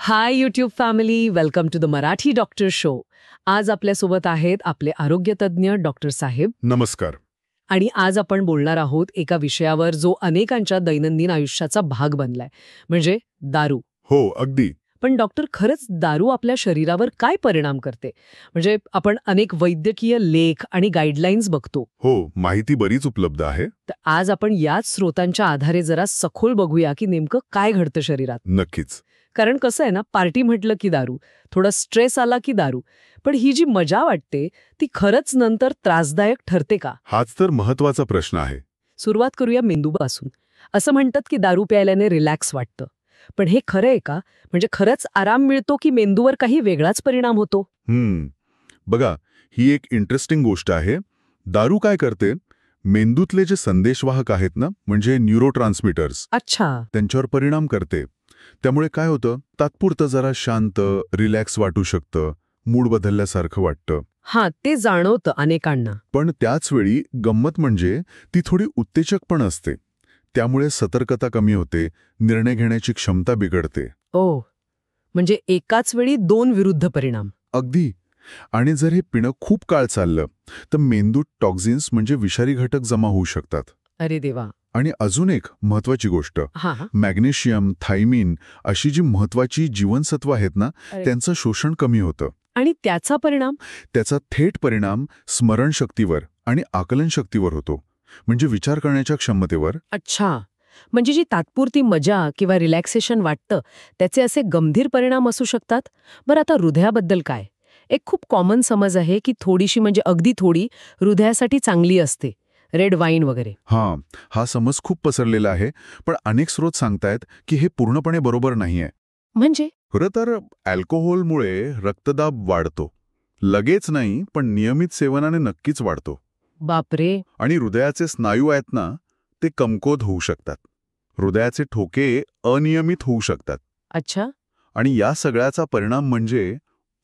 High YouTube family, welcome to the Marathi doctor show. आज आपल्यासोबत आहेत आपले आरोग्यतज्ञ डॉक्टर साहेब. नमस्कार. आणि आज आपण बोलणार आहोत एका विषयावर जो अनेकांच्या दैनंदिन आयुष्याचा भाग बनलाय, म्हणजे दारू. हो, अगदी. पण डॉक्टर, खरंच दारू आपल्या शरीरावर काय परिणाम करते? म्हणजे आपण अनेक वैद्यकीय लेख आणि गाईडलाईन्स बघतो. हो, माहिती बरीच उपलब्ध आहे. तर आज आपण याच स्रोतांच्या आधारे जरा सखोल बघूया की नेमकं काय घडतं शरीरात. नक्कीच. कारण कसं आहे ना, पार्टी म्हटलं की दारू, थोडा स्ट्रेस आला की दारू, पण ही जी मजा वाटते ती खरंच नंतर त्रासदायक ठरते का? हाच तर महत्वाचा प्रश्न आहे. सुरुवात करूया मेंदूपासून. असं म्हणतात की दारू प्यायल्याने रिलॅक्स वाटतं, पण हे खरं आहे का? म्हणजे खरंच आराम मिळतो की मेंदूवर काही वेगळाच परिणाम होतो? बघा, ही एक इंटरेस्टिंग गोष्ट आहे. दारू काय करते, मेंदूतले जे संदेशवाहक आहेत ना, म्हणजे न्यूरोट्रान्समीटर्स, अच्छा. त्यांच्यावर परिणाम करते. त्यामुळे काय होतं, तात्पुरतं जरा शांत, रिलॅक्स वाटू शकतं, मूड बदलल्यासारखं वाटतं. हां, ते जाणवतं अनेकांना. पण त्याच वेळी गंमत म्हणजे ती थोडी उत्तेजक पण असते. त्यामुळे सतर्कता कमी होते, निर्णय घेण्याची क्षमता बिघडते. ओ, म्हणजे एकाच वेळी दोन विरुद्ध परिणाम. अगदी. आणि जर हे पिणं खूप काळ चाललं तर मेंदूत टॉक्झिन्स म्हणजे विषारी घटक जमा होऊ शकतात. अरे देवा. आणि अजून एक महत्वाची गोष्ट, हां. मॅग्नेशियम, थायमिन अशी जी महत्वाची जीवनसत्व आहेत ना, अरे. त्यांचं शोषण कमी होतं. आणि त्याचा परिणाम? त्याचा थेट परिणाम स्मरणशक्तीवर आणि आकलनशक्तीवर होतो, म्हणजे विचार करण्याच्या क्षमतेवर. अच्छा. म्हणजे जी तात्पुरती मजा किंवा रिलॅक्सेशन वाटतं, त्याचे असे गंभीर परिणाम असू शकतात. बरं, आता हृदयाबद्दल काय? एक खूप कॉमन समज आहे की थोडीशी, म्हणजे अगदी थोडी, हृदयासाठी चांगली असते. रेड वाईन वगैरे. हा समज खूप पसरलेला आहे, पण अनेक स्रोत सांगतायत की हे पूर्णपणे बरोबर नाहीये. म्हणजे? खरं तर अल्कोहोलमुळे रक्तदाब वाढतो. लगेच नाही, पण नियमित सेवनाने नक्कीच वाढतो. बापरे. आणि हृदयाचे स्नायू आहेत ना, ते कमकुवत होऊ शकतात. हृदयाचे ठोके अनियमित होऊ शकतात. अच्छा. आणि या सगळ्याचा परिणाम म्हणजे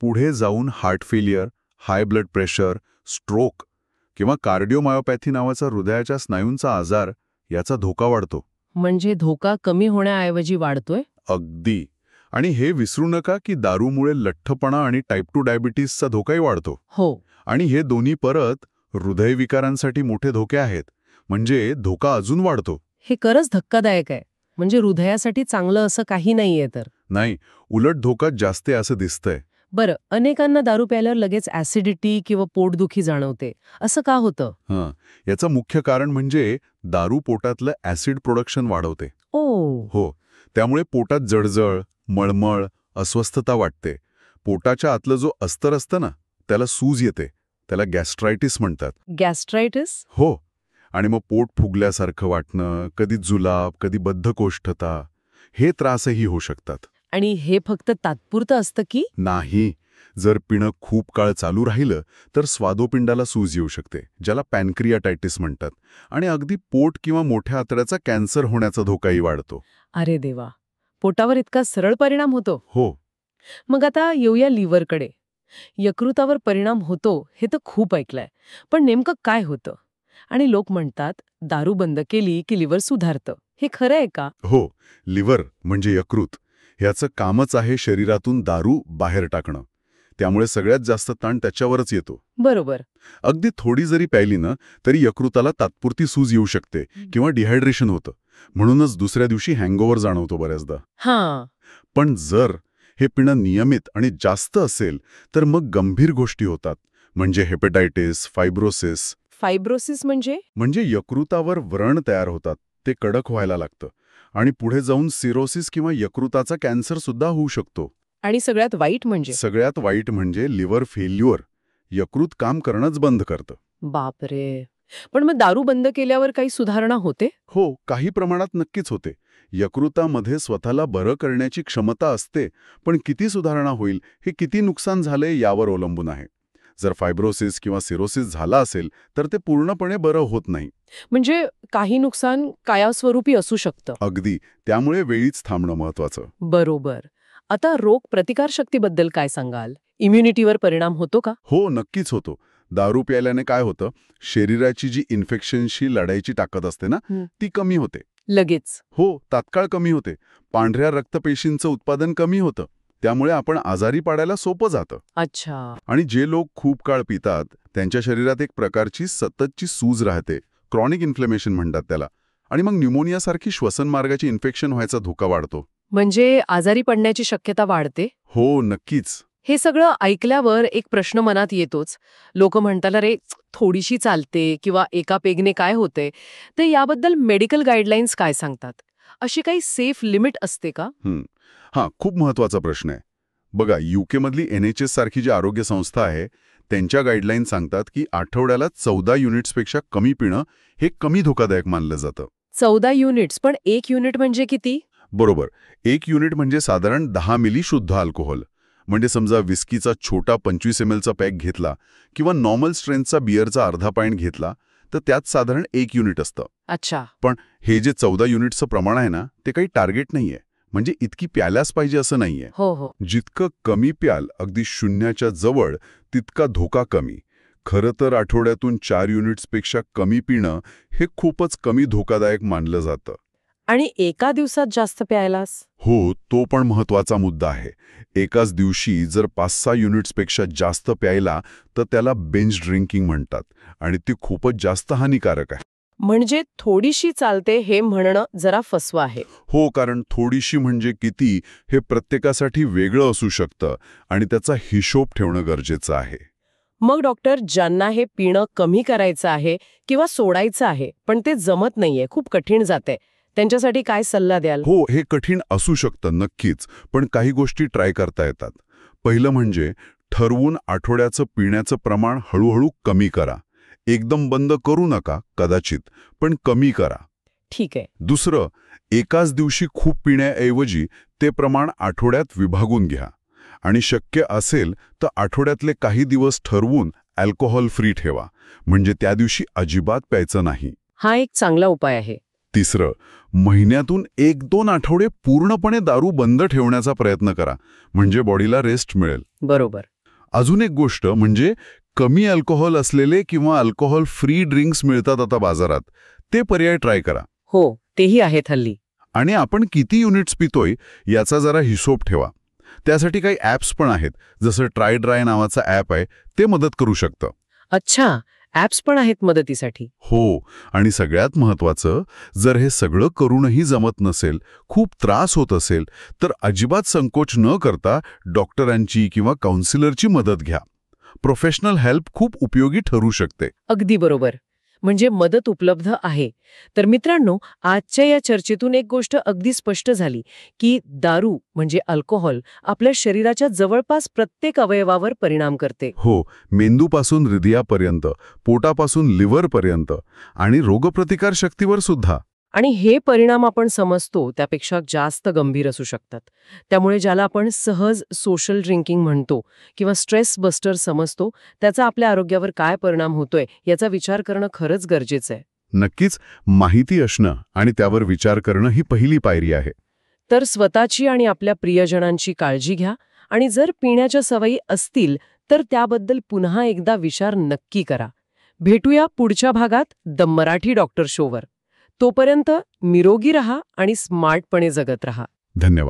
पुढे जाऊन heart failure, high blood pressure, stroke किंवा कार्डिओमायोपॅथी नावाचा हृदयाच्या स्नायूंचा आजार याचा धोका वाढतो. म्हणजे धोका कमी होण्याऐवजी वाढतोय? अगदी. आणि हे विसरू नका की दारूमुळे लठ्ठपणा आणि टाईप 2 डायबिटीसचा धोकाही वाढतो. हो. आणि हे दोन्ही परत हृदयविकारांसाठी मोठे धोके आहेत, म्हणजे धोका अजून वाढतो. हे खरंच धक्कादायक आहे. म्हणजे हृदयासाठी चांगलं असं काही नाहीये तर? नाही, उलट धोका जास्त आहे असं दिसतंय. बरं, अनेकांना दारू प्यायल्यावर लगेच ऍसिडिटी किंवा पोटदुखी जाणवते. असं का होतं? याचं मुख्य कारण म्हणजे दारू पोटातलं ऍसिड प्रोडक्शन वाढवते. हो, त्यामुळे पोटात जळजळ, मळमळ, अस्वस्थता वाटते. पोटाच्या आतलं जो अस्तर असतं ना, त्याला सूज येते. त्याला गॅस्ट्रायटिस म्हणतात. गॅस्ट्रायटिस? हो. आणि मग पोट फुगल्यासारखं वाटणं, कधी जुलाब, कधी बद्धकोष्ठता, हे त्रासही होऊ शकतात. आणि हे फक्त तात्पुरतं असतं की? नाही. जर पिणं खूप काळ चालू राहिलं तर स्वादोपिंडाला सूज येऊ शकते, ज्याला पॅनक्रियाटायटिस म्हणतात. आणि अगदी पोट किंवा मोठ्या आतड्याचा कॅन्सर होण्याचा धोकाही वाढतो. अरे देवा. पोटावर इतका सरळ परिणाम होतो? हो. मग आता येऊया लिव्हरकडे. यकृतावर परिणाम होतो हे तर खूप ऐकलंय, पण नेमकं काय होतं? आणि लोक म्हणतात दारू बंद केली की लिव्हर सुधारतं. हे खरं आहे का? हो, लिव्हर म्हणजे यकृत, ह्याचं कामच आहे शरीरातून दारू बाहेर टाकणं. त्यामुळे सगळ्यात जास्त ताण त्याच्यावरच येतो. बरोबर. अगदी थोडी जरी प्यायली ना, तरी यकृताला तात्पुरती सूज येऊ शकते किंवा डिहायड्रेशन होतं. म्हणूनच दुसऱ्या दिवशी हँगओव्हर जाणवतो बऱ्याचदा. हां. पण जर हे पिणं नियमित आणि जास्त असेल तर मग गंभीर गोष्टी होतात, म्हणजे हेपेटायटिस, फायब्रोसिस. फायब्रोसिस म्हणजे? म्हणजे यकृतावर व्रण तयार होतात, ते कडक व्हायला लागतं. आणि पुढे जाऊन सिरोसिस किंवा यकृताचा कॅन्सर सुद्धा होऊ शकतो. आणि सगळ्यात वाईट म्हणजे लिव्हर फेल्युअर. यकृत काम करणंच बंद करतं. बापरे. पण मग दारू बंद केल्यावर काही सुधारणा होते? हो, काही प्रमाणात नक्कीच होते. यकृतामध्ये स्वतःला बरं करण्याची क्षमता असते, पण किती सुधारणा होईल, हे किती नुकसान झाले यावर अवलंबून आहे. जर फायब्रोसिस किंवा सिरोसिस झाला असेल तर ते पूर्णपणे बरं होत नाही. म्हणजे काही नुकसान कायस्वरूपी असू शकतं. अगदी. त्यामुळे वेळीच थांबणं महत्वाचं. बरोबर. आता रोग प्रतिकारशक्तीबद्दल काय सांगाल? इम्युनिटीवर परिणाम होतो का? हो, नक्कीच होतो. दारू प्यायल्याने काय होतं, शरीराची जी इन्फेक्शनशी लढायची ताकद असते ना, ती कमी होते. लगेच? हो, तात्काळ कमी होते. पांढऱ्या रक्तपेशींचं उत्पादन कमी होतं. त्यामुळे आपण आजारी पाडायला सोपं जातं. अच्छा. आणि जे लोक खूप काळ पितात त्यांच्या शरीरात एक प्रकारची सततची सूज राहते, क्रॉनिक इन्फ्लेमेशन म्हणतात त्याला, आणि मग न्यूमोनियासारखी श्वसन मार्गाची इन्फेक्शन व्हायचा धोका वाढतो. म्हणजे आजारी पडण्याची शक्यता वाढते. हो, नक्कीच. हे सगळं ऐकल्यावर एक प्रश्न मनात येतोच. लोक म्हणतात रे थोडीशी चालते किंवा एका पेगने काय होते. तर याबद्दल मेडिकल गाईडलाईन्स काय सांगतात? अशी काही सेफ लिमिट असते का? हां, खूप महत्वाचा प्रश्न आहे. बघा, UK मधली NHS सारखी जी आरोग्य संस्था आहे त्यांच्या गाईडलाईन सांगतात की आठवड्याला 14 युनिट्सपेक्षा कमी पिणं हे कमी धोकादायक मानलं जातं. 14 युनिट्स, पण 1 युनिट म्हणजे किती? बरोबर, 1 युनिट म्हणजे साधारण 10 मिली शुद्ध अल्कोहोल. म्हणजे समजा विस्कीचा छोटा 25 ml चा पॅक घेतला किंवा नॉर्मल स्ट्रेंथचा बिअरचा अर्धा पाईंट घेतला तर त्यात साधारण 1 युनिट असतं. अच्छा. पण हे जे 14 युनिटचं प्रमाण आहे ना, ते काही टार्गेट नाहीये. म्हणजे इतकी प्यायलाच पाहिजे असं नाहीये. हो हो. जितकं कमी प्याल, अगदी शून्याच्या जवळ, तितका धोका कमी. खरं तर आठवड्यातून 4 युनिट्सपेक्षा कमी पिणं हे खूपच कमी धोकादायक मानलं जातं. आणि एका दिवसात जास्त प्यायलास? हो, तो पण महत्वाचा मुद्दा आहे. एकाच दिवशी जर 5-6 युनिट्सपेक्षा जास्त प्यायला तर त्याला बेंच ड्रिंकिंग म्हणतात आणि ती खूपच जास्त हानिकारक आहे. म्हणजे थोडीशी चालते हे म्हणणं जरा फसवं आहे. हो, कारण थोडीशी म्हणजे किती हे प्रत्येकासाठी वेगळं असू शकतं आणि त्याचा हिशोब ठेवणं गरजेचं आहे. मग डॉक्टर, ज्यांना हे पिणं कमी करायचं आहे किंवा सोडायचं आहे पण ते जमत नाहीये, खूप कठीण जाते, त्यांच्यासाठी काय सल्ला द्याल? हो, हे कठीण असू शकतं नक्कीच, पण काही गोष्टी ट्राय करता येतात. पहिलं म्हणजे ठरवून आठवड्याचं पिण्याचं प्रमाण हळूहळू कमी करा. एकदम बंद करू नका कदाचित, पण कमी करा. ठीक आहे. दुसरं, एकाच दिवशी खूप पिण्याऐवजी ते प्रमाण आठवड्यात विभागून घ्या. आणि शक्य असेल तर आठवड्यातले काही दिवस ठरवून अल्कोहोल फ्री ठेवा, म्हणजे त्या दिवशी अजिबात प्यायचं नाही. हा एक चांगला उपाय आहे. तिसरं, महिन्यातून 1-2 आठवडे पूर्णपणे दारू बंद ठेवण्याचा प्रयत्न करा, म्हणजे बॉडीला रेस्ट मिळेल. बरोबर. अजून एक गोष्ट म्हणजे कमी अल्कोहोल असलेले किंवा अल्कोहोल फ्री ड्रिंक्स मिळतात आता बाजारात, ते पर्याय ट्राय करा. हो, तेही आहेत हल्ली. आणि आपण किती युनिट्स पितोय याचा जरा हिशोब ठेवा. त्यासाठी काही ॲप्स पण आहेत, जसं ट्राय ड्राय नावाचा ॲप आहे, ते मदत करू शकतं. अच्छा, ॲप्स पण आहेत मदतीसाठी. हो, आणि सगळ्यात महत्त्वाचं, जर हे सगळं करूनही जमत नसेल, खूप त्रास होत असेल, तर अजिबात संकोच न करता डॉक्टरांची किंवा काउन्सिलरची मदत घ्या. प्रोफेशनल हेल्प खूप उपयोगी ठरू शकते. अगदी बरोबर. म्हणजे मदत उपलब्ध आहे. तर मित्रांनो, आजच्या या चर्चेतून एक गोष्ट अगदी स्पष्ट झाली की दारू म्हणजे अल्कोहोल आपल्या शरीराच्या जवळपास प्रत्येक अवयवावर परिणाम करते. हो, मेंदूपासून हृदयापर्यंत, पोटापासून लिव्हरपर्यंत आणि रोगप्रतिकार शक्तीवर सुद्धा. आणि हे परिणाम आपण समजतो त्यापेक्षा जास्त गंभीर असू शकतात. त्यामुळे ज्याला आपण सहज सोशल ड्रिंकिंग म्हणतो किंवा स्ट्रेस बस्टर समजतो, त्याचा आपल्या आरोग्यावर काय परिणाम होतोय याचा विचार करणं खरंच गरजेचं आहे. नक्कीच, माहिती असणं आणि त्यावर विचार करणं ही पहिली पायरी आहे. तर स्वतःची आणि आपल्या प्रियजनांची काळजी घ्या आणि जर पिण्याच्या सवयी असतील तर त्याबद्दल पुन्हा एकदा विचार नक्की करा. भेटूया पुढच्या भागात द मराठी डॉक्टर शोवर. तोपर्यंत निरोगी रहा आणि स्मार्टपणे जगत रहा. धन्यवाद.